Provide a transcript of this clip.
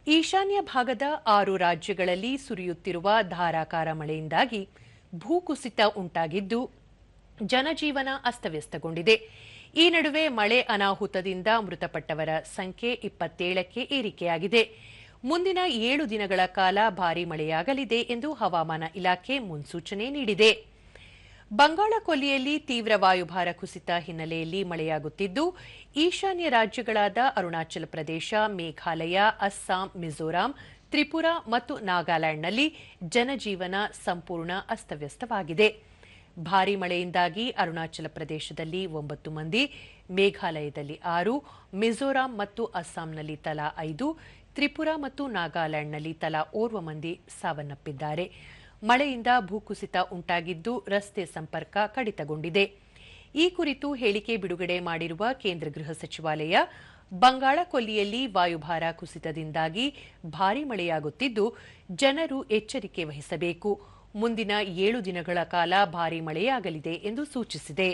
ಈಶಾನ್ಯ ಭಾಗದ 6 ರಾಜ್ಯಗಳಲ್ಲಿ ಸುರಿಯುತ್ತಿರುವ ಧಾರಾಕಾರ ಮಳೆಯಿಂದಾಗಿ ಭೂಕುಸಿತ ಉಂಟಾಗಿದ್ದು ಜನಜೀವನ ಅಸ್ತವ್ಯಸ್ತಗೊಂಡಿದೆ. ಈ ನಡುವೆ ಮಳೆ ಅನಾಹುತದಿಂದ ಮೃತಪಟ್ಟವರ ಸಂಖ್ಯೆ 27ಕ್ಕೆ ಏರಿಕೆಯಾಗಿದೆ. ಮುಂದಿನ 7 ದಿನಗಳ ಕಾಲ ಭಾರೀ ಮಳೆಯಾಗಲಿದೆ ಎಂದು ಹವಾಮಾನ ಇಲಾಖೆ ಮುನ್ಸೂಚನೆ ನೀಡಿದೆ. ಬಂಗಾಳ ಕೊಲ್ಲಿಯಲ್ಲಿ ತೀವ್ರ ವಾಯುಭಾರ ಕುಸಿತ ಹಿನ್ನೆಲೆಯಲ್ಲಿ ಮಳೆಯಾಗುತ್ತಿದ್ದು, ಈಶಾನ್ಯ ರಾಜ್ಯಗಳಾದ ಅರುಣಾಚಲ ಪ್ರದೇಶ, ಮೇಘಾಲಯ, ಅಸ್ಸಾಂ, ಮಿಜೋರಾಂ, ತ್ರಿಪುರಾ ಮತ್ತು ನಾಗಾಲ್ಯಾಂಡ್ನಲ್ಲಿ ಜನಜೀವನ ಸಂಪೂರ್ಣ ಅಸ್ತವ್ಯಸ್ತವಾಗಿದೆ. ಭಾರೀ ಮಳೆಯಿಂದಾಗಿ ಅರುಣಾಚಲ ಪ್ರದೇಶದಲ್ಲಿ 9 ಮಂದಿ, ಮೇಘಾಲಯದಲ್ಲಿ 6, ಮಿಜೋರಾಂ ಮತ್ತು ಅಸ್ಸಾಂನಲ್ಲಿ ತಲಾ 5, ತ್ರಿಪುರಾ ಮತ್ತು ನಾಗಾಲ್ಯಾಂಡ್ನಲ್ಲಿ ತಲಾ ಓರ್ವ ಮಂದಿ ಸಾವನ್ನಪ್ಪಿದ್ದಾರೆ. ಮಳೆಯಿಂದ ಭೂಕುಸಿತ ಉಂಟಾಗಿದ್ದು ರಸ್ತೆ ಸಂಪರ್ಕ ಕಡಿತಗೊಂಡಿದೆ. ಈ ಕುರಿತು ಹೇಳಿಕೆ ಬಿಡುಗಡೆ ಮಾಡಿರುವ ಕೇಂದ್ರ ಗೃಹ ಸಚಿವಾಲಯ, ಬಂಗಾಳ ಕೊಲ್ಲಿಯಲ್ಲಿ ವಾಯುಭಾರ ಕುಸಿತದಿಂದಾಗಿ ಭಾರೀ ಮಳೆಯಾಗುತ್ತಿದ್ದು ಜನರು ಎಚ್ಚರಿಕೆ ವಹಿಸಬೇಕು. ಮುಂದಿನ 7 ದಿನಗಳ ಕಾಲ ಭಾರೀ ಮಳೆಯಾಗಲಿದೆ ಎಂದು ಸೂಚಿಸಿದೆ.